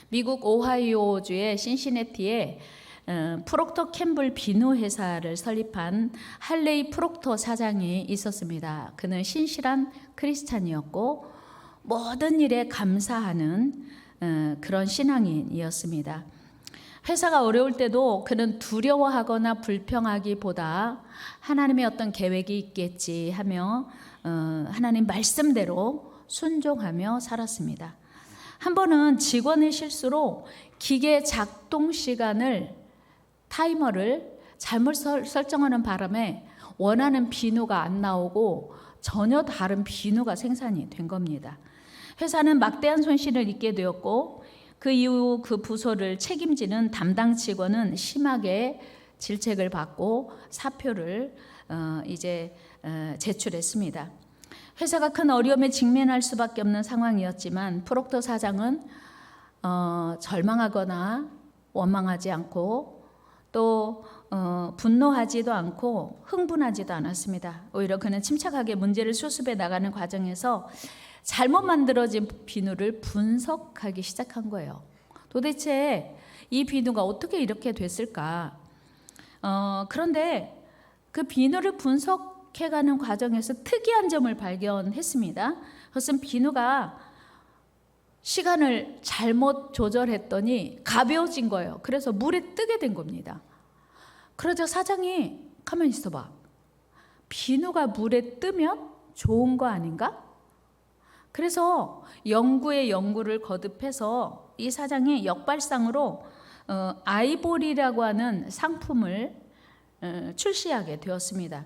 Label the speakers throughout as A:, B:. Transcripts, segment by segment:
A: 미국 오하이오주의 신시내티에 프록터 캠블 비누 회사를 설립한 할레이 프록터 사장이 있었습니다. 그는 신실한 크리스찬이었고 모든 일에 감사하는 그런 신앙인이었습니다. 회사가 어려울 때도 그는 두려워하거나 불평하기보다 하나님의 어떤 계획이 있겠지 하며 하나님 말씀대로 순종하며 살았습니다. 한 번은 직원의 실수로 기계 작동 시간을 타이머를 잘못 설정하는 바람에 원하는 비누가 안 나오고 전혀 다른 비누가 생산이 된 겁니다. 회사는 막대한 손실을 입게 되었고 그 이후 그 부서를 책임지는 담당 직원은 심하게 질책을 받고 사표를 제출했습니다. 회사가 큰 어려움에 직면할 수밖에 없는 상황이었지만 프록터 사장은 절망하거나 원망하지 않고 또 분노하지도 않고 흥분하지도 않았습니다. 오히려 그는 침착하게 문제를 수습해 나가는 과정에서 잘못 만들어진 비누를 분석하기 시작한 거예요. 도대체 이 비누가 어떻게 이렇게 됐을까? 그런데 그 비누를 분석해가는 과정에서 특이한 점을 발견했습니다. 그것은 비누가 시간을 잘못 조절했더니 가벼워진 거예요. 그래서 물에 뜨게 된 겁니다. 그러자 사장이 가만히 있어봐. 비누가 물에 뜨면 좋은 거 아닌가? 그래서 연구에 연구를 거듭해서 이 사장이 역발상으로 아이보리라고 하는 상품을 출시하게 되었습니다.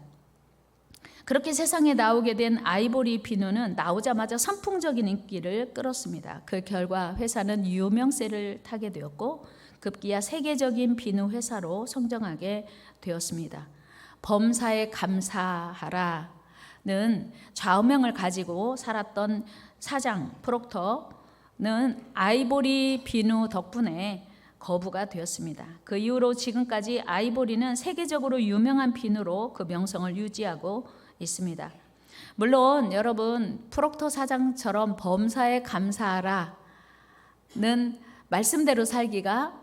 A: 그렇게 세상에 나오게 된 아이보리 비누는 나오자마자 선풍적인 인기를 끌었습니다. 그 결과 회사는 유명세를 타게 되었고 급기야 세계적인 비누 회사로 성장하게 되었습니다. 범사에 감사하라는 좌우명을 가지고 살았던 사장 프록터는 아이보리 비누 덕분에 거부가 되었습니다. 그 이후로 지금까지 아이보리는 세계적으로 유명한 비누로 그 명성을 유지하고 있습니다. 물론 여러분 프록터 사장처럼 범사에 감사하라는 말씀대로 살기가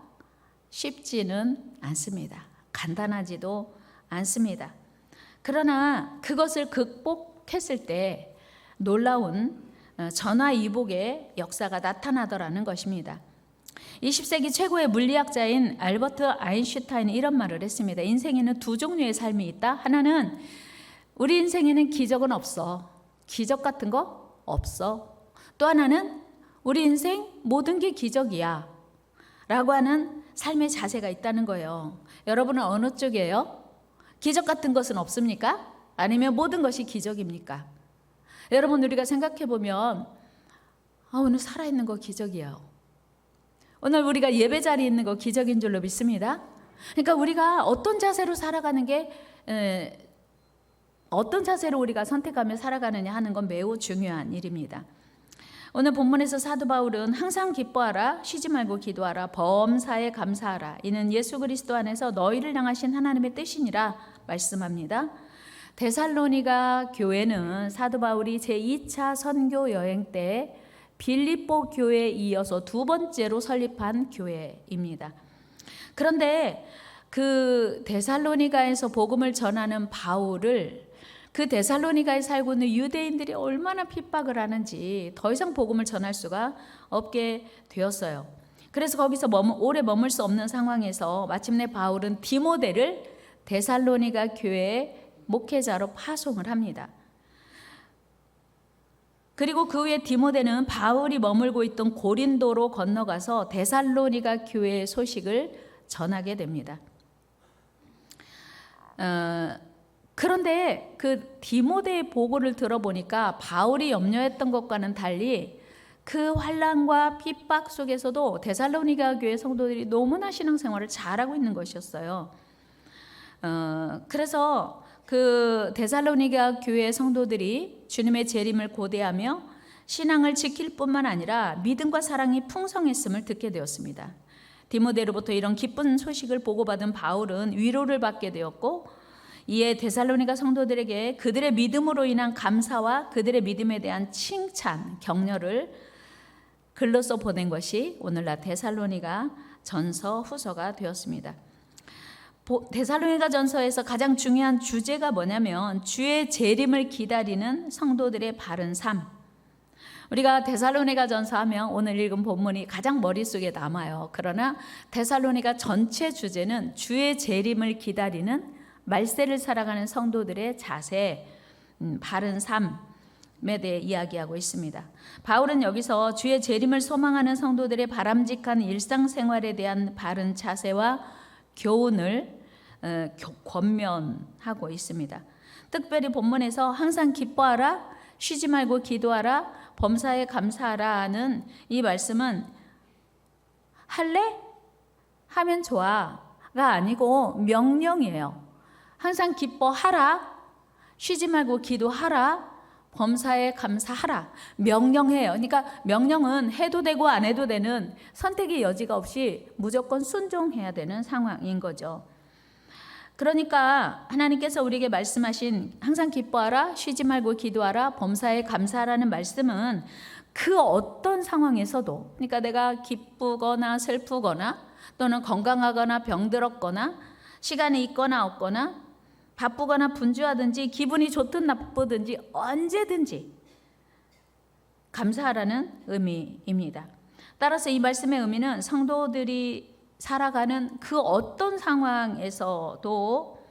A: 쉽지는 않습니다. 간단하지도 않습니다. 그러나 그것을 극복했을 때 놀라운 전화위복의 역사가 나타나더라는 것입니다. 20세기 최고의 물리학자인 알버트 아인슈타인이 이런 말을 했습니다. 인생에는 두 종류의 삶이 있다. 하나는 우리 인생에는 기적은 없어. 기적 같은 거 없어. 또 하나는 우리 인생 모든 게 기적이야 라고 하는 삶의 자세가 있다는 거예요. 여러분은 어느 쪽이에요? 기적 같은 것은 없습니까? 아니면 모든 것이 기적입니까? 여러분 우리가 생각해 보면 오늘 살아있는 거 기적이에요. 오늘 우리가 예배 자리에 있는 거 기적인 줄로 믿습니다. 그러니까 우리가 어떤 자세로 살아가는 게 어떤 자세로 우리가 선택하며 살아가느냐 하는 건 매우 중요한 일입니다. 오늘 본문에서 사도 바울은 항상 기뻐하라, 쉬지 말고 기도하라, 범사에 감사하라. 이는 예수 그리스도 안에서 너희를 향하신 하나님의 뜻이니라 말씀합니다. 데살로니가 교회는 사도 바울이 제2차 선교 여행 때 빌립보 교회에 이어서 두 번째로 설립한 교회입니다. 그런데 그 데살로니가에서 복음을 전하는 바울을 그 데살로니가에 살고 있는 유대인들이 얼마나 핍박을 하는지 더 이상 복음을 전할 수가 없게 되었어요. 그래서 거기서 오래 머물 수 없는 상황에서 마침내 바울은 디모데를 데살로니가 교회의 목회자로 파송을 합니다. 그리고 그 후에 디모데는 바울이 머물고 있던 고린도로 건너가서 데살로니가 교회의 소식을 전하게 됩니다. 그런데 그 디모데의 보고를 들어보니까 바울이 염려했던 것과는 달리 그 환난과 핍박 속에서도 데살로니가 교회 성도들이 너무나 신앙생활을 잘하고 있는 것이었어요. 그래서 그 데살로니가 교회 성도들이 주님의 재림을 고대하며 신앙을 지킬 뿐만 아니라 믿음과 사랑이 풍성했음을 듣게 되었습니다. 디모데로부터 이런 기쁜 소식을 보고받은 바울은 위로를 받게 되었고 이에 데살로니가 성도들에게 그들의 믿음으로 인한 감사와 그들의 믿음에 대한 칭찬, 격려를 글로써 보낸 것이 오늘날 데살로니가 전서 후서가 되었습니다. 데살로니가 전서에서 가장 중요한 주제가 뭐냐면 주의 재림을 기다리는 성도들의 바른 삶. 우리가 데살로니가 전서 하면 오늘 읽은 본문이 가장 머릿속에 남아요. 그러나 데살로니가 전체 주제는 주의 재림을 기다리는 말세를 살아가는 성도들의 자세, 바른 삶에 대해 이야기하고 있습니다. 바울은 여기서 주의 재림을 소망하는 성도들의 바람직한 일상생활에 대한 바른 자세와 교훈을 권면하고 있습니다. 특별히 본문에서 항상 기뻐하라, 쉬지 말고 기도하라, 범사에 감사하라 하는 이 말씀은 할래? 하면 좋아가 아니고 명령이에요. 항상 기뻐하라, 쉬지 말고 기도하라, 범사에 감사하라. 명령해요. 그러니까 명령은 해도 되고 안 해도 되는 선택의 여지가 없이 무조건 순종해야 되는 상황인 거죠. 그러니까 하나님께서 우리에게 말씀하신 항상 기뻐하라, 쉬지 말고 기도하라, 범사에 감사하라는 말씀은 그 어떤 상황에서도, 그러니까 내가 기쁘거나 슬프거나 또는 건강하거나 병들었거나 시간이 있거나 없거나 바쁘거나 분주하든지 기분이 좋든 나쁘든지 언제든지 감사하라는 의미입니다. 따라서 이 말씀의 의미는 성도들이 살아가는 그 어떤 상황에서도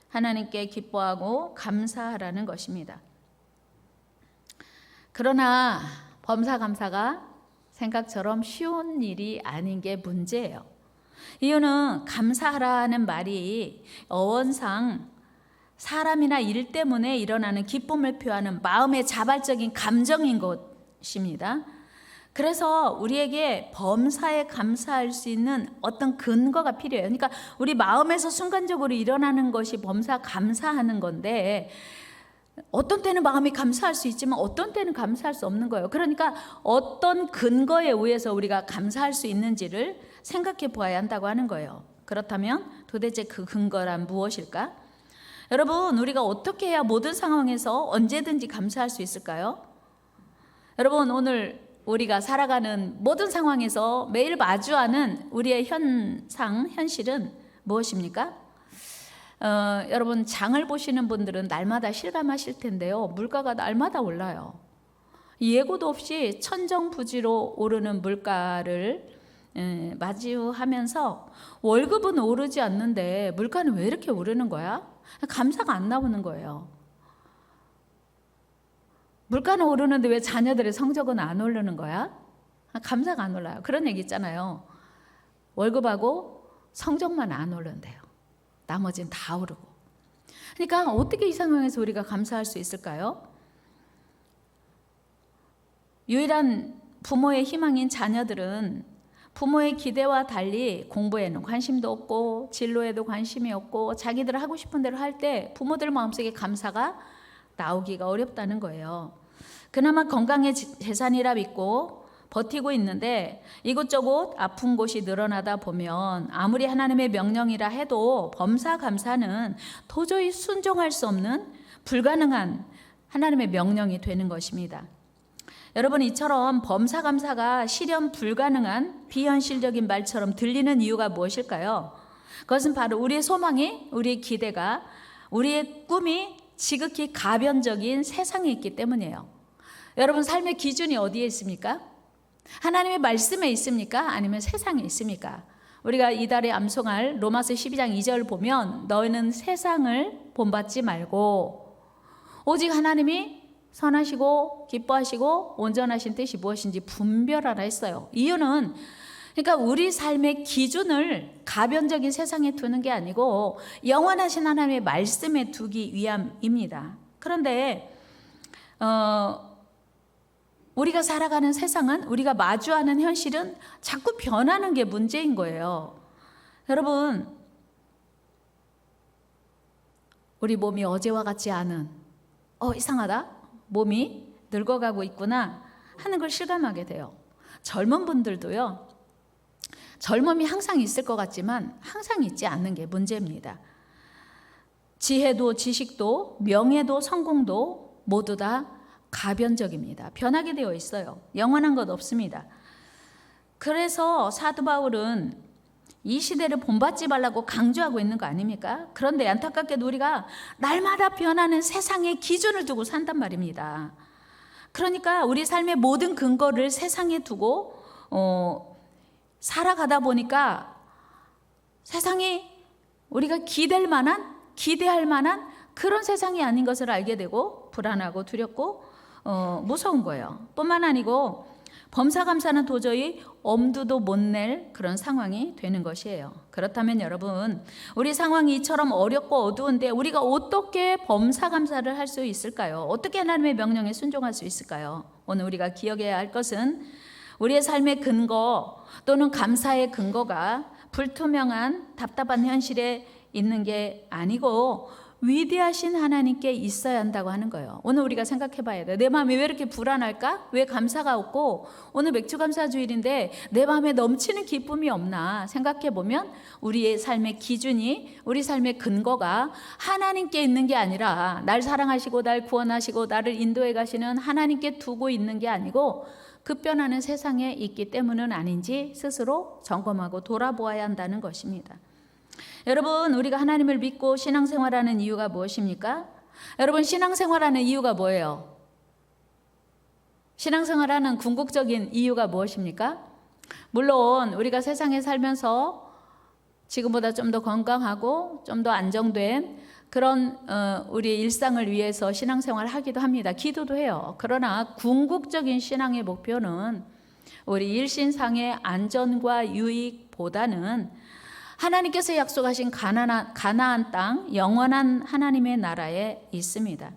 A: 하나님께 기뻐하고 감사하라는 것입니다. 그러나 범사감사가 생각처럼 쉬운 일이 아닌 게 문제예요. 이유는 감사하라는 말이 어원상 사람이나 일 때문에 일어나는 기쁨을 표하는 마음의 자발적인 감정인 것입니다. 그래서 우리에게 범사에 감사할 수 있는 어떤 근거가 필요해요. 그러니까 우리 마음에서 순간적으로 일어나는 것이 범사 감사하는 건데 어떤 때는 마음이 감사할 수 있지만 어떤 때는 감사할 수 없는 거예요. 그러니까 어떤 근거에 의해서 우리가 감사할 수 있는지를 생각해 보아야 한다고 하는 거예요. 그렇다면 도대체 그 근거란 무엇일까? 여러분, 우리가 어떻게 해야 모든 상황에서 언제든지 감사할 수 있을까요? 여러분, 오늘 우리가 살아가는 모든 상황에서 매일 마주하는 우리의 현실은 무엇입니까? 여러분, 장을 보시는 분들은 날마다 실감하실 텐데요. 물가가 날마다 올라요. 예고도 없이 천정부지로 오르는 물가를 마주하면서 월급은 오르지 않는데 물가는 왜 이렇게 오르는 거야? 감사가 안 나오는 거예요. 물가는 오르는데 왜 자녀들의 성적은 안 오르는 거야? 감사가 안 올라요. 그런 얘기 있잖아요. 월급하고 성적만 안 오른대요. 나머지는 다 오르고. 그러니까 어떻게 이 상황에서 우리가 감사할 수 있을까요? 유일한 부모의 희망인 자녀들은 부모의 기대와 달리 공부에는 관심도 없고 진로에도 관심이 없고 자기들 하고 싶은 대로 할 때 부모들 마음속에 감사가 나오기가 어렵다는 거예요. 그나마 건강의 재산이라 믿고 버티고 있는데 이곳저곳 아픈 곳이 늘어나다 보면 아무리 하나님의 명령이라 해도 범사감사는 도저히 순종할 수 없는 불가능한 하나님의 명령이 되는 것입니다. 여러분, 이처럼 범사감사가 실현 불가능한 비현실적인 말처럼 들리는 이유가 무엇일까요? 그것은 바로 우리의 소망이, 우리의 기대가, 우리의 꿈이 지극히 가변적인 세상에 있기 때문이에요. 여러분, 삶의 기준이 어디에 있습니까? 하나님의 말씀에 있습니까? 아니면 세상에 있습니까? 우리가 이달에 암송할 로마서 12장 2절 보면 너희는 세상을 본받지 말고 오직 하나님이 선하시고 기뻐하시고 온전하신 뜻이 무엇인지 분별하라 했어요. 이유는 그러니까 우리 삶의 기준을 가변적인 세상에 두는 게 아니고 영원하신 하나님의 말씀에 두기 위함입니다. 그런데 우리가 살아가는 세상은, 우리가 마주하는 현실은 자꾸 변하는 게 문제인 거예요. 여러분, 우리 몸이 어제와 같지 않은, 이상하다, 몸이 늙어가고 있구나 하는 걸 실감하게 돼요. 젊은 분들도요, 젊음이 항상 있을 것 같지만 항상 있지 않는 게 문제입니다. 지혜도 지식도 명예도 성공도 모두 다 가변적입니다. 변하게 되어 있어요. 영원한 것 없습니다. 그래서 사도 바울은 이 시대를 본받지 말라고 강조하고 있는 거 아닙니까? 그런데 안타깝게도 우리가 날마다 변하는 세상의 기준을 두고 산단 말입니다. 그러니까 우리 삶의 모든 근거를 세상에 두고 살아가다 보니까 세상이 우리가 기대할 만한 그런 세상이 아닌 것을 알게 되고 불안하고 두렵고 무서운 거예요. 뿐만 아니고 범사감사는 도저히 엄두도 못 낼 그런 상황이 되는 것이에요. 그렇다면 여러분, 우리 상황이 이처럼 어렵고 어두운데 우리가 어떻게 범사감사를 할 수 있을까요? 어떻게 하나님의 명령에 순종할 수 있을까요? 오늘 우리가 기억해야 할 것은 우리의 삶의 근거 또는 감사의 근거가 불투명한 답답한 현실에 있는 게 아니고 위대하신 하나님께 있어야 한다고 하는 거예요. 오늘 우리가 생각해 봐야 돼요. 내 마음이 왜 이렇게 불안할까? 왜 감사가 없고 오늘 맥주감사주일인데 내 마음에 넘치는 기쁨이 없나 생각해 보면 우리의 삶의 기준이, 우리 삶의 근거가 하나님께 있는 게 아니라 날 사랑하시고 날 구원하시고 나를 인도해 가시는 하나님께 두고 있는 게 아니고 급변하는 세상에 있기 때문은 아닌지 스스로 점검하고 돌아보아야 한다는 것입니다. 여러분, 우리가 하나님을 믿고 신앙생활하는 이유가 무엇입니까? 여러분, 신앙생활하는 이유가 뭐예요? 신앙생활하는 궁극적인 이유가 무엇입니까? 물론 우리가 세상에 살면서 지금보다 좀 더 건강하고 좀 더 안정된 그런 우리의 일상을 위해서 신앙생활을 하기도 합니다. 기도도 해요. 그러나 궁극적인 신앙의 목표는 우리 일신상의 안전과 유익보다는 하나님께서 약속하신 가나안 땅, 영원한 하나님의 나라에 있습니다.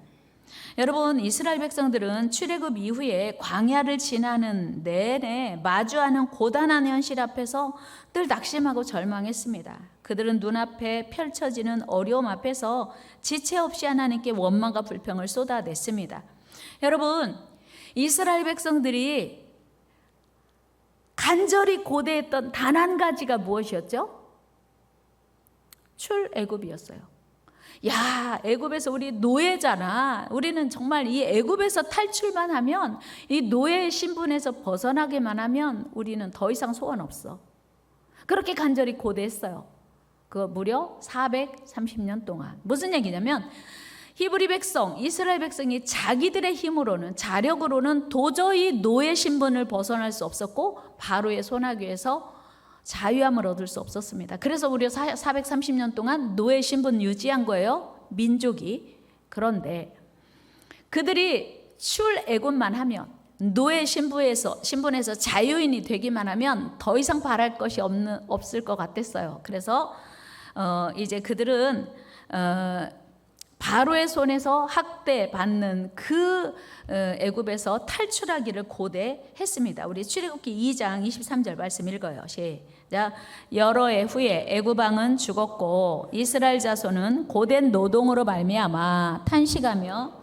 A: 여러분, 이스라엘 백성들은 출애굽 이후에 광야를 지나는 내내 마주하는 고단한 현실 앞에서 늘 낙심하고 절망했습니다. 그들은 눈앞에 펼쳐지는 어려움 앞에서 지체 없이 하나님께 원망과 불평을 쏟아냈습니다. 여러분, 이스라엘 백성들이 간절히 고대했던 단 한 가지가 무엇이었죠? 출애굽이었어요. 야, 애굽에서 우리 노예잖아. 우리는 정말 이 애굽에서 탈출만 하면, 이 노예의 신분에서 벗어나게만 하면 우리는 더 이상 소원 없어. 그렇게 간절히 고대했어요. 그거 무려 430년 동안. 무슨 얘기냐면 히브리 백성, 이스라엘 백성이 자기들의 힘으로는, 자력으로는 도저히 노예 신분을 벗어날 수 없었고 바로의 손아귀에서 자유함을 얻을 수 없었습니다. 그래서 무려 430년 동안 노예 신분 유지한 거예요, 민족이. 그런데 그들이 출애굽만 하면, 노예 신분에서 자유인이 되기만 하면 더 이상 바랄 것이 없을 것 같았어요. 그래서 이제 그들은 바로의 손에서 학대받는 그 애굽에서 탈출하기를 고대했습니다. 우리 출애굽기 2장 23절 말씀 읽어요. 시작. 여러 해 후에 애굽 왕은 죽었고 이스라엘 자손은 고된 노동으로 말미암아 탄식하며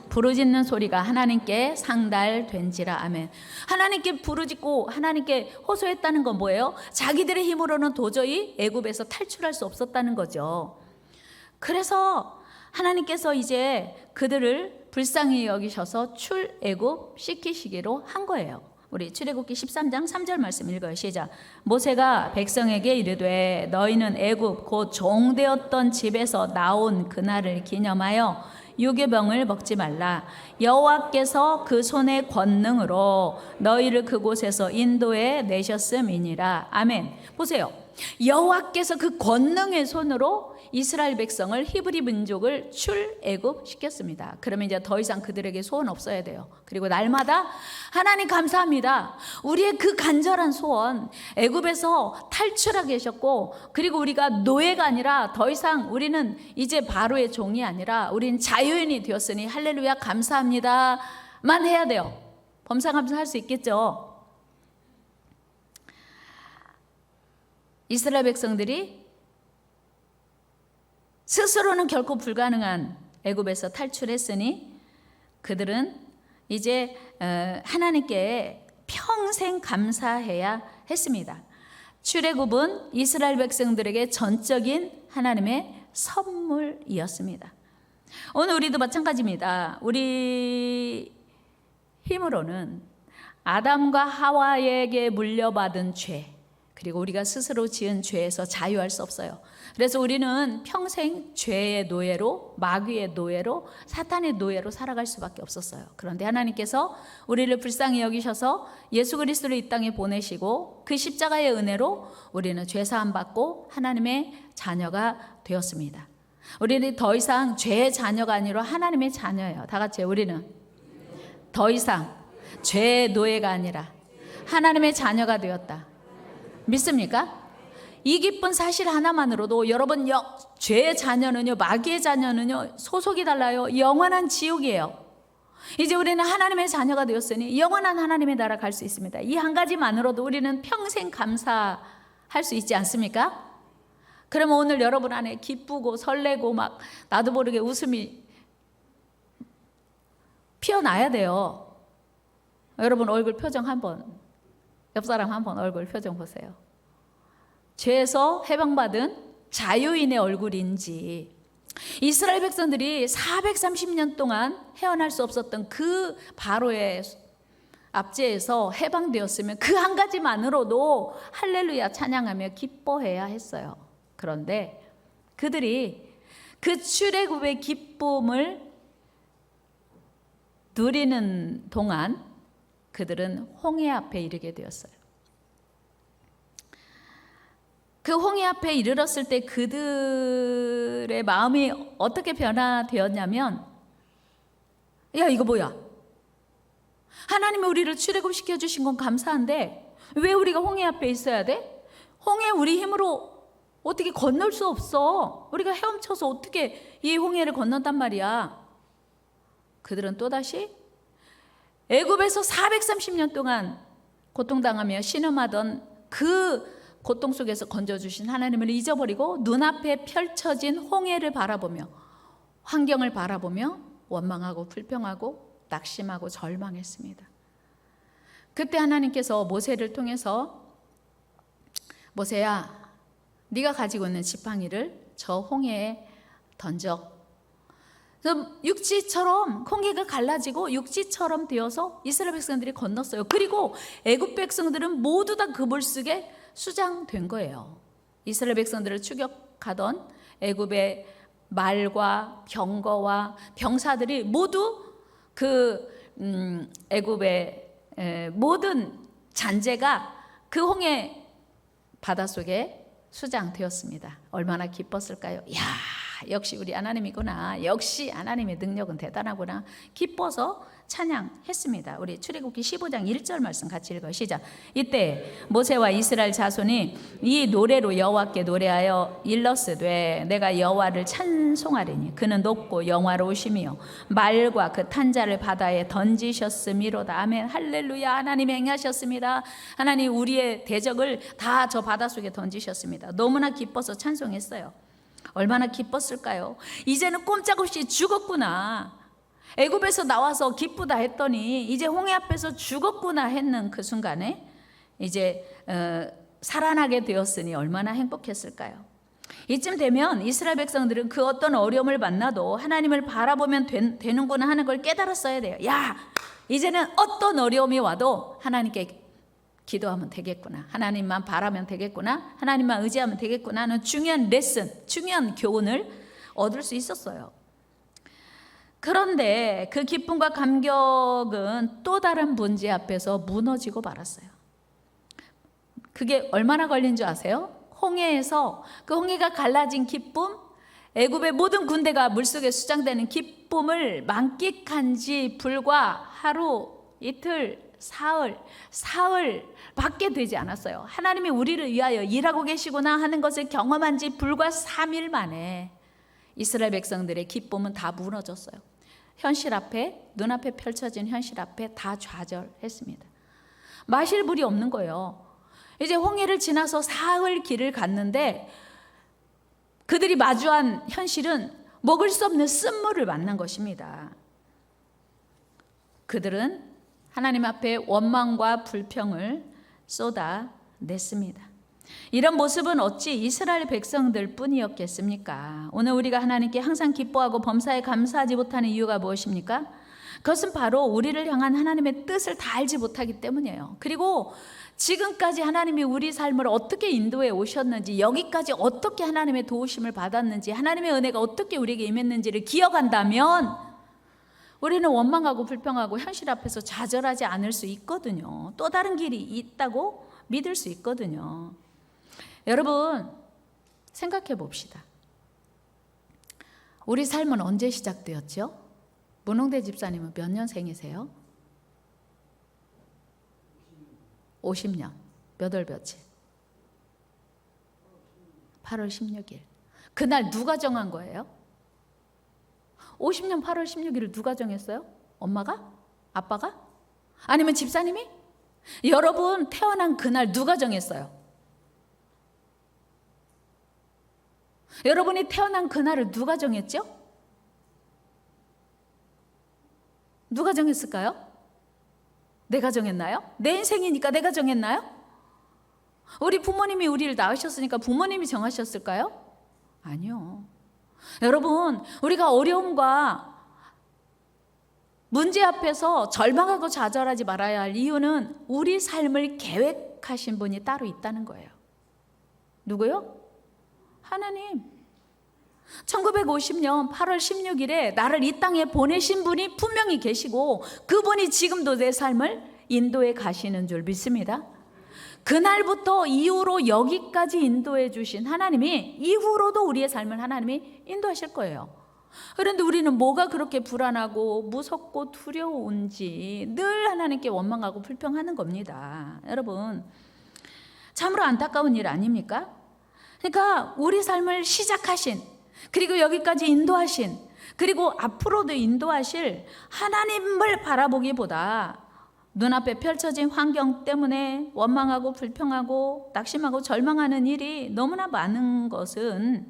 A: 부르짖는 소리가 하나님께 상달된지라. 아멘. 하나님께 부르짖고 하나님께 호소했다는 건 뭐예요? 자기들의 힘으로는 도저히 애굽에서 탈출할 수 없었다는 거죠. 그래서 하나님께서 이제 그들을 불쌍히 여기셔서 출애굽 시키시기로 한 거예요. 우리 출애굽기 13장 3절 말씀 읽어요. 시작. 모세가 백성에게 이르되 너희는 애굽 곧 종되었던 집에서 나온 그날을 기념하여 유괴병을 먹지 말라. 여호와께서 그 손의 권능으로 너희를 그곳에서 인도해 내셨음이니라. 아멘. 보세요. 여호와께서 그 권능의 손으로 이스라엘 백성을, 히브리 민족을 출애굽 시켰습니다. 그러면 이제 더 이상 그들에게 소원 없어야 돼요. 그리고 날마다 하나님 감사합니다. 우리의 그 간절한 소원, 애굽에서 탈출하게 하셨고, 그리고 우리가 노예가 아니라 더 이상 우리는 이제 바로의 종이 아니라 우리는 자유인이 되었으니 할렐루야 감사합니다만 해야 돼요. 범사감사 할 수 있겠죠. 이스라엘 백성들이 스스로는 결코 불가능한 애굽에서 탈출했으니 그들은 이제 하나님께 평생 감사해야 했습니다. 출애굽은 이스라엘 백성들에게 전적인 하나님의 선물이었습니다. 오늘 우리도 마찬가지입니다. 우리 힘으로는 아담과 하와에게 물려받은 죄, 그리고 우리가 스스로 지은 죄에서 자유할 수 없어요. 그래서 우리는 평생 죄의 노예로, 마귀의 노예로, 사탄의 노예로 살아갈 수밖에 없었어요. 그런데 하나님께서 우리를 불쌍히 여기셔서 예수 그리스도를 이 땅에 보내시고 그 십자가의 은혜로 우리는 죄사함 받고 하나님의 자녀가 되었습니다. 우리는 더 이상 죄의 자녀가 아니라 하나님의 자녀예요. 다 같이 우리는 더 이상 죄의 노예가 아니라 하나님의 자녀가 되었다. 믿습니까? 이 기쁜 사실 하나만으로도 여러분 죄의 자녀는요, 마귀의 자녀는요, 소속이 달라요. 영원한 지옥이에요. 이제 우리는 하나님의 자녀가 되었으니 영원한 하나님의 나라 갈 수 있습니다. 이 한 가지만으로도 우리는 평생 감사할 수 있지 않습니까? 그러면 오늘 여러분 안에 기쁘고 설레고 막 나도 모르게 웃음이 피어나야 돼요. 여러분 얼굴 표정 한번, 옆 사람 한번 얼굴 표정 보세요. 죄에서 해방받은 자유인의 얼굴인지, 이스라엘 백성들이 430년 동안 헤어날 수 없었던 그 바로의 압제에서 해방되었으면 그 한 가지만으로도 할렐루야 찬양하며 기뻐해야 했어요. 그런데 그들이 그 출애굽의 기쁨을 누리는 동안 그들은 홍해 앞에 이르게 되었어요. 그 홍해 앞에 이르렀을 때 그들의 마음이 어떻게 변화되었냐면, 야 이거 뭐야? 하나님이 우리를 출애굽시켜 주신 건 감사한데 왜 우리가 홍해 앞에 있어야 돼? 홍해 우리 힘으로 어떻게 건널 수 없어. 우리가 헤엄쳐서 어떻게 이 홍해를 건넌단 말이야. 그들은 또다시 애굽에서 430년 동안 고통당하며 신음하던 그 고통 속에서 건져주신 하나님을 잊어버리고 눈앞에 펼쳐진 홍해를 바라보며 환경을 바라보며 원망하고 불평하고 낙심하고 절망했습니다. 그때 하나님께서 모세를 통해서 모세야, 네가 가지고 있는 지팡이를 저 홍해에 던져. 육지처럼 홍해가 갈라지고 육지처럼 되어서 이스라엘 백성들이 건넜어요. 그리고 애굽 백성들은 모두 다 그 물속에 수장된 거예요. 이스라엘 백성들을 추격하던 애굽의 말과 병거와 병사들이 모두 그 애굽의 모든 잔재가 그 홍해 바닷속에 수장되었습니다. 얼마나 기뻤을까요? 야, 역시 우리 하나님이구나. 역시 하나님의 능력은 대단하구나. 기뻐서 찬양했습니다. 우리 출애굽기 15장 1절 말씀 같이 읽어요. 시작. 이때 모세와 이스라엘 자손이 이 노래로 여호와께 노래하여 일렀으되 내가 여호와를 찬송하리니 그는 높고 영화로우시며 말과 그 탄자를 바다에 던지셨음이로다. 아멘. 할렐루야. 하나님이 행하셨습니다. 하나님 우리의 대적을 다 저 바닷속에 던지셨습니다. 너무나 기뻐서 찬송했어요. 얼마나 기뻤을까요? 이제는 꼼짝없이 죽었구나. 애굽에서 나와서 기쁘다 했더니 이제 홍해 앞에서 죽었구나 했는 그 순간에 이제 살아나게 되었으니 얼마나 행복했을까요? 이쯤 되면 이스라엘 백성들은 그 어떤 어려움을 만나도 하나님을 바라보면 되는구나 하는 걸 깨달았어야 돼요. 야, 이제는 어떤 어려움이 와도 하나님께 기도하면 되겠구나. 하나님만 바라면 되겠구나. 하나님만 의지하면 되겠구나 하는 중요한 레슨, 중요한 교훈을 얻을 수 있었어요. 그런데 그 기쁨과 감격은 또 다른 문제 앞에서 무너지고 말았어요. 그게 얼마나 걸린 줄 아세요? 홍해에서 그 홍해가 갈라진 기쁨, 애굽의 모든 군대가 물속에 수장되는 기쁨을 만끽한 지 불과 하루, 이틀, 사흘 밖에 되지 않았어요. 하나님이 우리를 위하여 일하고 계시구나 하는 것을 경험한 지 불과 3일 만에 이스라엘 백성들의 기쁨은 다 무너졌어요. 현실 앞에, 눈앞에 펼쳐진 현실 앞에 다 좌절했습니다. 마실 물이 없는 거예요. 이제 홍해를 지나서 사흘 길을 갔는데 그들이 마주한 현실은 먹을 수 없는 쓴물을 만난 것입니다. 그들은 하나님 앞에 원망과 불평을 쏟아냈습니다. 이런 모습은 어찌 이스라엘 백성들 뿐이었겠습니까? 오늘 우리가 하나님께 항상 기뻐하고 범사에 감사하지 못하는 이유가 무엇입니까? 그것은 바로 우리를 향한 하나님의 뜻을 다 알지 못하기 때문이에요. 그리고 지금까지 하나님이 우리 삶을 어떻게 인도해 오셨는지, 여기까지 어떻게 하나님의 도우심을 받았는지, 하나님의 은혜가 어떻게 우리에게 임했는지를 기억한다면 우리는 원망하고 불평하고 현실 앞에서 좌절하지 않을 수 있거든요. 또 다른 길이 있다고 믿을 수 있거든요. 여러분, 생각해 봅시다. 우리 삶은 언제 시작되었죠? 문홍대 집사님은 몇 년생이세요? 50년. 몇 월 며칠? 8월 16일. 그날 누가 정한 거예요? 50년 8월 16일을 누가 정했어요? 엄마가? 아빠가? 아니면 집사님이? 여러분 태어난 그날 누가 정했어요? 여러분이 태어난 그날을 누가 정했죠? 누가 정했을까요? 내가 정했나요? 내 인생이니까 내가 정했나요? 우리 부모님이 우리를 낳으셨으니까 부모님이 정하셨을까요? 아니요. 여러분, 우리가 어려움과 문제 앞에서 절망하고 좌절하지 말아야 할 이유는 우리 삶을 계획하신 분이 따로 있다는 거예요. 누구요? 하나님. 1950년 8월 16일에 나를 이 땅에 보내신 분이 분명히 계시고 그분이 지금도 내 삶을 인도해 가시는 줄 믿습니다. 그날부터 이후로 여기까지 인도해 주신 하나님이 이후로도 우리의 삶을 하나님이 인도하실 거예요. 그런데 우리는 뭐가 그렇게 불안하고 무섭고 두려운지 늘 하나님께 원망하고 불평하는 겁니다. 여러분, 참으로 안타까운 일 아닙니까? 그러니까 우리 삶을 시작하신, 그리고 여기까지 인도하신, 그리고 앞으로도 인도하실 하나님을 바라보기보다 눈앞에 펼쳐진 환경 때문에 원망하고 불평하고 낙심하고 절망하는 일이 너무나 많은 것은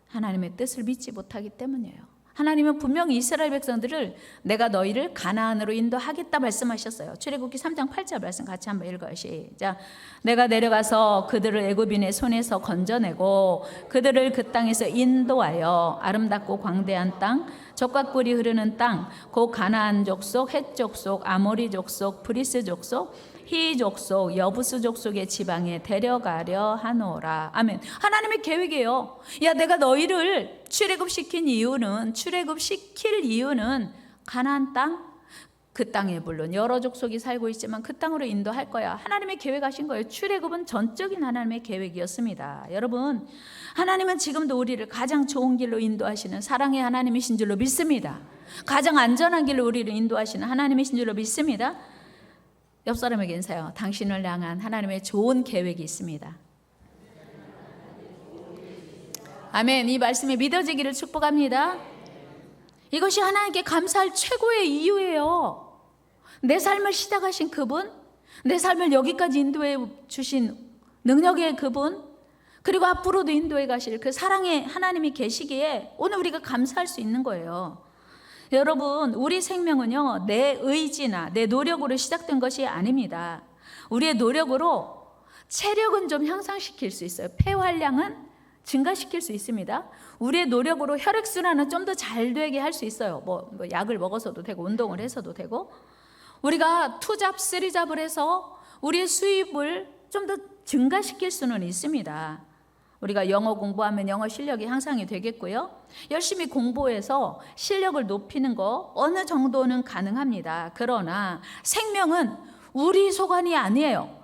A: 하나님의 뜻을 믿지 못하기 때문이에요. 하나님은 분명히 이스라엘 백성들을 내가 너희를 가나안으로 인도하겠다 말씀하셨어요. 출애굽기 3장 8절 말씀 같이 한번 읽어요. 시작. 내가 내려가서 그들을 애굽인의 손에서 건져내고 그들을 그 땅에서 인도하여 아름답고 광대한 땅, 젖과 꿀이 흐르는 땅, 곧 가나안 족속, 헷 족속, 아모리 족속, 브리스 족속, 히 족속, 여부스 족속의 지방에 데려가려 하노라. 아멘. 하나님의 계획이에요. 야, 내가 너희를 출애굽시킨 이유는, 출애굽시킬 이유는 가나안 땅, 그 땅에 물론 여러 족속이 살고 있지만 그 땅으로 인도할 거야. 하나님의 계획하신 거예요. 출애굽은 전적인 하나님의 계획이었습니다. 여러분, 하나님은 지금도 우리를 가장 좋은 길로 인도하시는 사랑의 하나님이신 줄로 믿습니다. 가장 안전한 길로 우리를 인도하시는 하나님이신 줄로 믿습니다. 옆 사람에게 인사해요. 당신을 향한 하나님의 좋은 계획이 있습니다. 아멘. 이 말씀이 믿어지기를 축복합니다. 이것이 하나님께 감사할 최고의 이유예요. 내 삶을 시작하신 그분, 내 삶을 여기까지 인도해 주신 능력의 그분, 그리고 앞으로도 인도해 가실 그 사랑의 하나님이 계시기에 오늘 우리가 감사할 수 있는 거예요. 여러분, 우리 생명은요, 내 의지나 내 노력으로 시작된 것이 아닙니다. 우리의 노력으로 체력은 좀 향상시킬 수 있어요. 폐활량은 증가시킬 수 있습니다. 우리의 노력으로 혈액순환은 좀 더 잘 되게 할 수 있어요. 뭐 약을 먹어서도 되고 운동을 해서도 되고, 우리가 투잡, 쓰리잡을 해서 우리의 수입을 좀 더 증가시킬 수는 있습니다. 우리가 영어 공부하면 영어 실력이 향상이 되겠고요. 열심히 공부해서 실력을 높이는 거 어느 정도는 가능합니다. 그러나 생명은 우리 소관이 아니에요.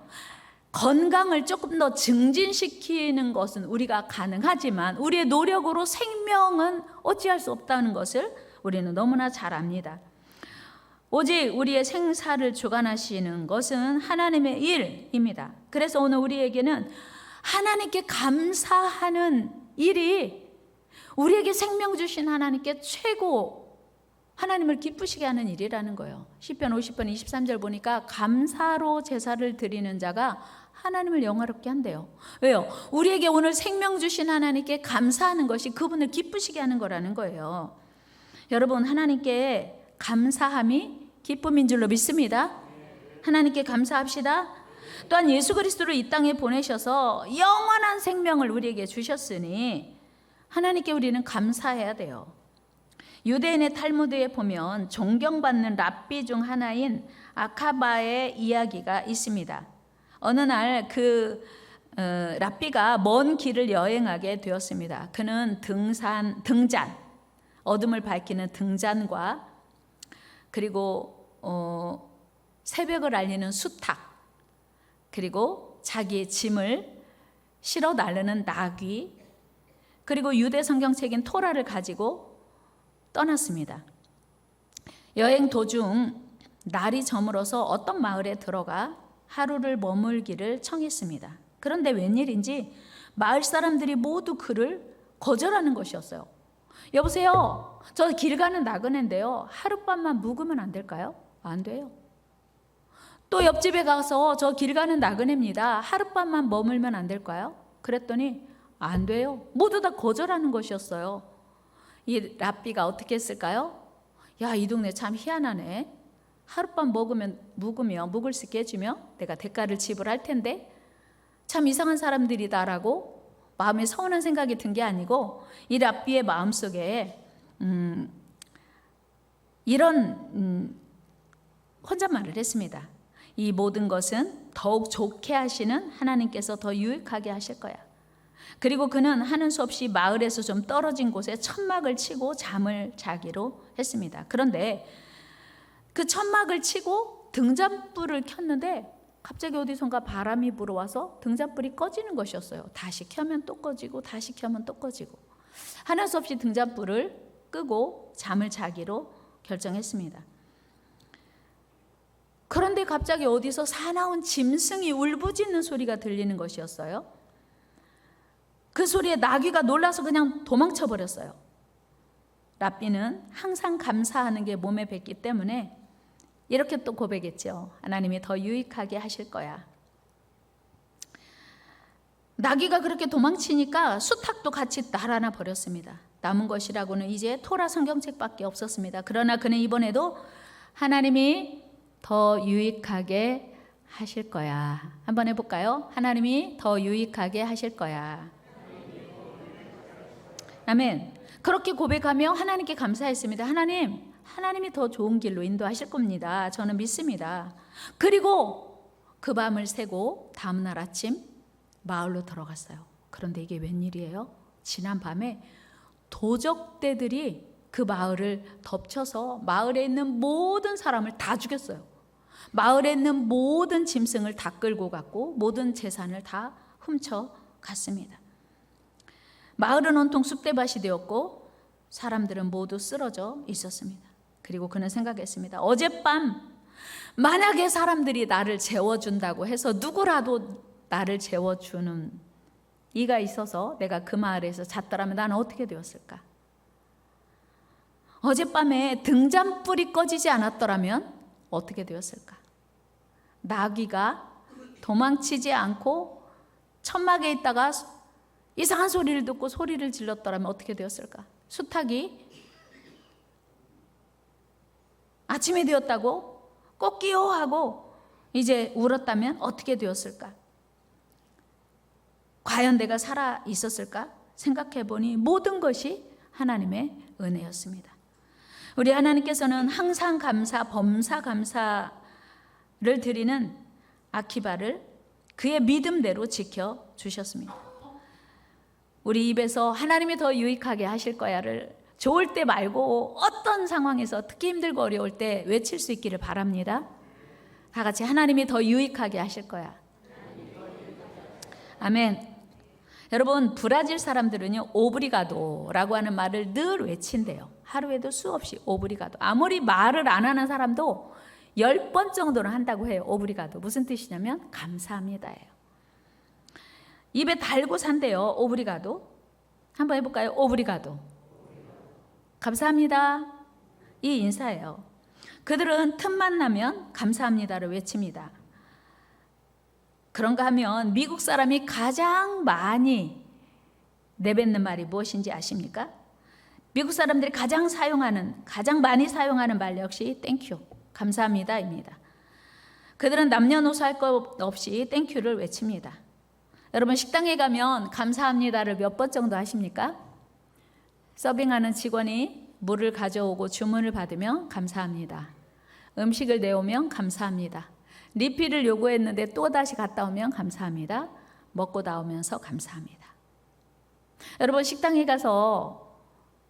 A: 건강을 조금 더 증진시키는 것은 우리가 가능하지만 우리의 노력으로 생명은 어찌할 수 없다는 것을 우리는 너무나 잘 압니다. 오직 우리의 생사를 주관하시는 것은 하나님의 일입니다. 그래서 오늘 우리에게는 하나님께 감사하는 일이 우리에게 생명 주신 하나님께 최고, 하나님을 기쁘시게 하는 일이라는 거예요. 시편 50편 23절 보니까 감사로 제사를 드리는 자가 하나님을 영화롭게 한대요. 왜요? 우리에게 오늘 생명 주신 하나님께 감사하는 것이 그분을 기쁘시게 하는 거라는 거예요. 여러분, 하나님께 감사함이 기쁨인 줄로 믿습니다. 하나님께 감사합시다. 또한 예수 그리스도를 이 땅에 보내셔서 영원한 생명을 우리에게 주셨으니 하나님께 우리는 감사해야 돼요. 유대인의 탈무드에 보면 존경받는 랍비 중 하나인 아카바의 이야기가 있습니다. 어느 날 랍비가 먼 길을 여행하게 되었습니다. 그는 등잔, 어둠을 밝히는 등잔과 그리고 새벽을 알리는 수탉, 그리고 자기의 짐을 실어 나르는 나귀, 그리고 유대 성경책인 토라를 가지고 떠났습니다. 여행 도중 날이 저물어서 어떤 마을에 들어가 하루를 머물기를 청했습니다. 그런데 웬일인지 마을 사람들이 모두 그를 거절하는 것이었어요. 여보세요, 저 길 가는 나그네인데요, 하룻밤만 묵으면 안 될까요? 안 돼요. 또 옆집에 가서 저 길 가는 나그네입니다, 하룻밤만 머물면 안 될까요? 그랬더니 안 돼요. 모두 다 거절하는 것이었어요. 이 랍비가 어떻게 했을까요? 야, 이 동네 참 희한하네. 하룻밤 묵을 수 있게 해주면 내가 대가를 지불할 텐데 참 이상한 사람들이다라고 마음에 서운한 생각이 든 게 아니고, 이 랍비의 마음속에 이런 혼잣말을 했습니다. 이 모든 것은 더욱 좋게 하시는 하나님께서 더 유익하게 하실 거야. 그리고 그는 하는 수 없이 마을에서 좀 떨어진 곳에 천막을 치고 잠을 자기로 했습니다. 그런데 그 천막을 치고 등잔불을 켰는데 갑자기 어디선가 바람이 불어와서 등잔불이 꺼지는 것이었어요. 다시 켜면 또 꺼지고 다시 켜면 또 꺼지고, 하는 수 없이 등잔불을 끄고 잠을 자기로 결정했습니다. 그런데 갑자기 어디서 사나운 짐승이 울부짖는 소리가 들리는 것이었어요. 그 소리에 나귀가 놀라서 그냥 도망쳐 버렸어요. 랍비는 항상 감사하는 게 몸에 뱄기 때문에 이렇게 또 고백했죠. 하나님이 더 유익하게 하실 거야. 나귀가 그렇게 도망치니까 수탉도 같이 날아나 버렸습니다. 남은 것이라고는 이제 토라 성경책밖에 없었습니다. 그러나 그는 이번에도 하나님이 더 유익하게 하실 거야. 한번 해볼까요? 하나님이 더 유익하게 하실 거야. 아멘. 그렇게 고백하며 하나님께 감사했습니다. 하나님이 더 좋은 길로 인도하실 겁니다. 저는 믿습니다. 그리고 그 밤을 새고 다음날 아침 마을로 들어갔어요. 그런데 이게 웬일이에요? 지난 밤에 도적대들이 그 마을을 덮쳐서 마을에 있는 모든 사람을 다 죽였어요. 마을에 있는 모든 짐승을 다 끌고 갔고 모든 재산을 다 훔쳐 갔습니다. 마을은 온통 쑥대밭이 되었고 사람들은 모두 쓰러져 있었습니다. 그리고 그는 생각했습니다. 어젯밤 만약에 사람들이 나를 재워준다고 해서 누구라도 나를 재워주는 이가 있어서 내가 그 마을에서 잤더라면 나는 어떻게 되었을까? 어젯밤에 등잔불이 꺼지지 않았더라면 어떻게 되었을까? 나귀가 도망치지 않고 천막에 있다가 이상한 소리를 듣고 소리를 질렀더라면 어떻게 되었을까? 수탉이 아침이 되었다고 꽃기요 하고 이제 울었다면 어떻게 되었을까? 과연 내가 살아 있었을까? 생각해 보니 모든 것이 하나님의 은혜였습니다. 우리 하나님께서는 항상 감사, 범사 감사를 드리는 아키바를 그의 믿음대로 지켜주셨습니다. 우리 입에서 하나님이 더 유익하게 하실 거야를 좋을 때 말고 어떤 상황에서 특히 힘들고 어려울 때 외칠 수 있기를 바랍니다. 다 같이 하나님이 더 유익하게 하실 거야. 아멘. 여러분, 브라질 사람들은요 오브리가도라고 하는 말을 늘 외친대요. 하루에도 수없이 오브리가도. 아무리 말을 안 하는 사람도 10번 정도는 한다고 해요. 오브리가도 무슨 뜻이냐면 감사합니다예요. 입에 달고 산대요. 오브리가도. 한번 해볼까요? 오브리가도. 감사합니다. 이 인사예요. 그들은 틈만 나면 감사합니다를 외칩니다. 그런가 하면 미국 사람이 가장 많이 내뱉는 말이 무엇인지 아십니까? 미국 사람들이 가장 많이 사용하는 말 역시 땡큐, 감사합니다입니다. 그들은 남녀노소 할 것 없이 땡큐를 외칩니다. 여러분, 식당에 가면 감사합니다를 몇 번 정도 하십니까? 서빙하는 직원이 물을 가져오고 주문을 받으면 감사합니다. 음식을 내오면 감사합니다. 리필을 요구했는데 또다시 갔다 오면 감사합니다. 먹고 나오면서 감사합니다. 여러분, 식당에 가서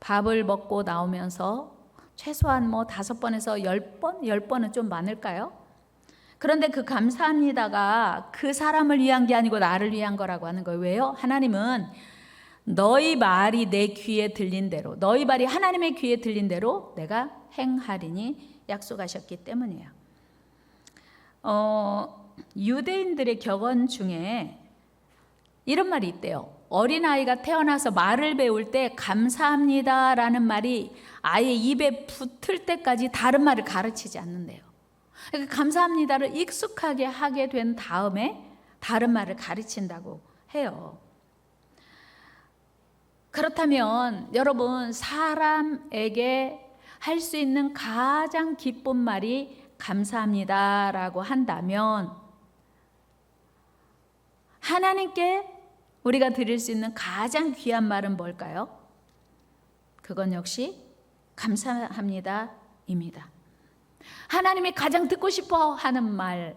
A: 밥을 먹고 나오면서 최소한 5번에서 10번? 10번은 좀 많을까요? 그런데 그 감사합니다가 그 사람을 위한 게 아니고 나를 위한 거라고 하는 거예요. 왜요? 하나님은 너희 말이 내 귀에 들린 대로, 너희 말이 하나님의 귀에 들린 대로 내가 행하리니 약속하셨기 때문이에요. 유대인들의 격언 중에 이런 말이 있대요. 어린아이가 태어나서 말을 배울 때 감사합니다라는 말이 아예 입에 붙을 때까지 다른 말을 가르치지 않는데요. 그러니까 감사합니다를 익숙하게 하게 된 다음에 다른 말을 가르친다고 해요. 그렇다면 여러분, 사람에게 할 수 있는 가장 기쁜 말이 감사합니다라고 한다면 하나님께 우리가 드릴 수 있는 가장 귀한 말은 뭘까요? 그건 역시 감사합니다입니다. 하나님이 가장 듣고 싶어 하는 말,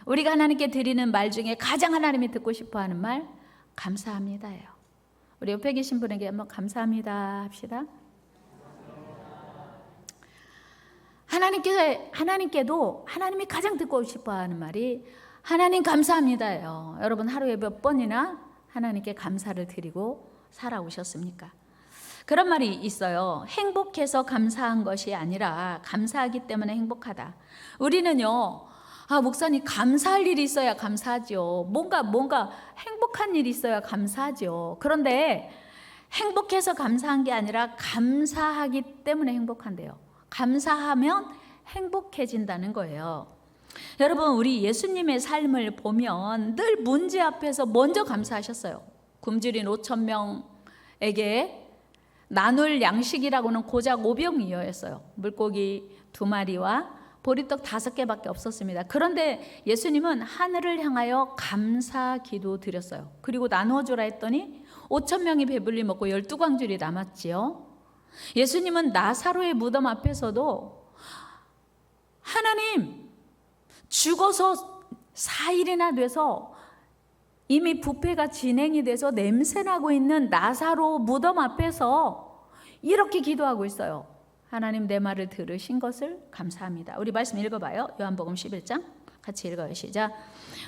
A: 우리가 하나님께 드리는 말 중에 가장 하나님이 듣고 싶어 하는 말, 감사합니다예요. 우리 옆에 계신 분에게 한번 감사합니다 합시다. 하나님께도 하나님이 가장 듣고 싶어 하는 말이 하나님 감사합니다예요. 여러분, 하루에 몇 번이나 하나님께 감사를 드리고 살아오셨습니까? 그런 말이 있어요. 행복해서 감사한 것이 아니라 감사하기 때문에 행복하다. 우리는요, 목사님, 감사할 일이 있어야 감사하죠. 뭔가 행복한 일이 있어야 감사하죠. 그런데 행복해서 감사한 게 아니라 감사하기 때문에 행복한데요. 감사하면 행복해진다는 거예요. 여러분, 우리 예수님의 삶을 보면 늘 문제 앞에서 먼저 감사하셨어요. 굶주린 5,000명에게 나눌 양식이라고는 고작 5병이었어요. 물고기 2마리와 보리떡 5개밖에 없었습니다. 그런데 예수님은 하늘을 향하여 감사 기도 드렸어요. 그리고 나누어 주라 했더니 5,000명이 배불리 먹고 12광줄이 남았지요. 예수님은 나사로의 무덤 앞에서도 하나님, 죽어서 4일이나 돼서 이미 부패가 진행이 돼서 냄새나고 있는 나사로 무덤 앞에서 이렇게 기도하고 있어요. 하나님, 내 말을 들으신 것을 감사합니다. 우리 말씀 읽어봐요. 요한복음 11장 같이 읽어요. 시작.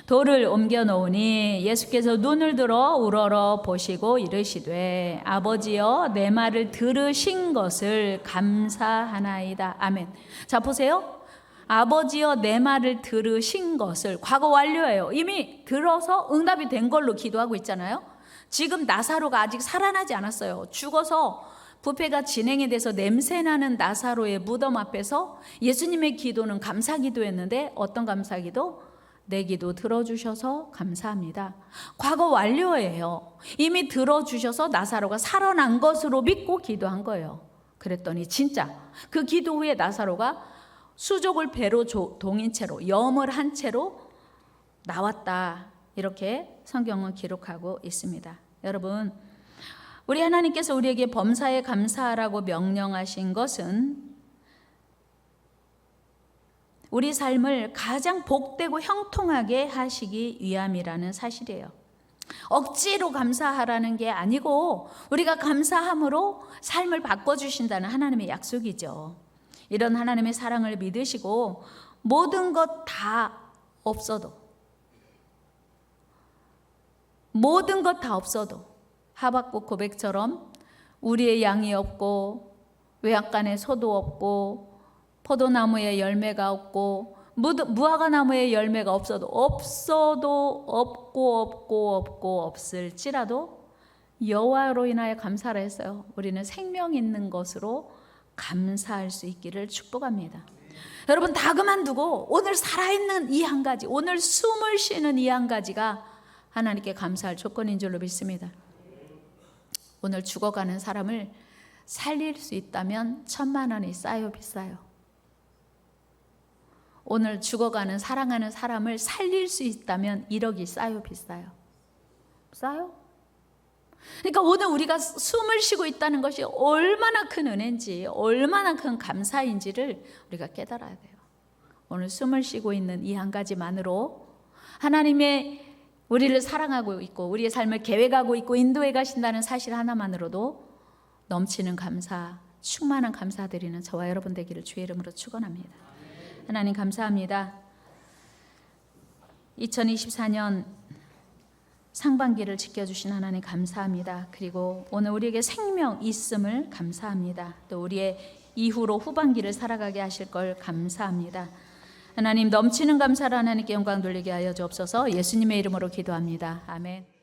A: 돌을 옮겨 놓으니 예수께서 눈을 들어 우러러 보시고 이르시되 아버지여, 내 말을 들으신 것을 감사하나이다. 아멘. 자, 보세요. 아버지여, 내 말을 들으신 것을, 과거 완료예요. 이미 들어서 응답이 된 걸로 기도하고 있잖아요. 지금 나사로가 아직 살아나지 않았어요. 죽어서 부패가 진행이 돼서 냄새나는 나사로의 무덤 앞에서 예수님의 기도는 감사 기도였는데 어떤 감사 기도? 내 기도 들어주셔서 감사합니다. 과거 완료예요. 이미 들어주셔서 나사로가 살아난 것으로 믿고 기도한 거예요. 그랬더니 진짜 그 기도 후에 나사로가 수족을 배로 동인 채로, 염을 한 채로 나왔다. 이렇게 성경은 기록하고 있습니다. 여러분, 우리 하나님께서 우리에게 범사에 감사하라고 명령하신 것은 우리 삶을 가장 복되고 형통하게 하시기 위함이라는 사실이에요. 억지로 감사하라는 게 아니고 우리가 감사함으로 삶을 바꿔주신다는 하나님의 약속이죠. 이런 하나님의 사랑을 믿으시고 모든 것 다 없어도 하박국 고백처럼 우리의 양이 없고 외양간에 소도 없고 포도나무에 열매가 없고 무화과나무에 열매가 없어도 없고 없을지라도 여호와로 인하여 감사를 했어요. 우리는 생명 있는 것으로 감사할 수 있기를 축복합니다. 여러분, 다 그만두고 오늘 살아있는 이 한 가지, 오늘 숨을 쉬는 이 한 가지가 하나님께 감사할 조건인 줄로 믿습니다. 오늘 죽어가는 사람을 살릴 수 있다면 1,000,000원이 싸요, 비싸요? 오늘 죽어가는 사랑하는 사람을 살릴 수 있다면 1억이 싸요, 비싸요? 싸요? 그러니까 오늘 우리가 숨을 쉬고 있다는 것이 얼마나 큰 은혜인지, 얼마나 큰 감사인지를 우리가 깨달아야 돼요. 오늘 숨을 쉬고 있는 이 한 가지만으로 하나님의 우리를 사랑하고 있고 우리의 삶을 계획하고 있고 인도해 가신다는 사실 하나만으로도 넘치는 감사, 충만한 감사드리는 저와 여러분 되기를 주의 이름으로 축원합니다. 하나님 감사합니다. 2024년 상반기를 지켜주신 하나님 감사합니다. 그리고 오늘 우리에게 생명 있음을 감사합니다. 또 우리의 이후로 후반기를 살아가게 하실 걸 감사합니다. 하나님 넘치는 감사를 하나님께 영광 돌리게 하여 주옵소서. 예수님의 이름으로 기도합니다. 아멘.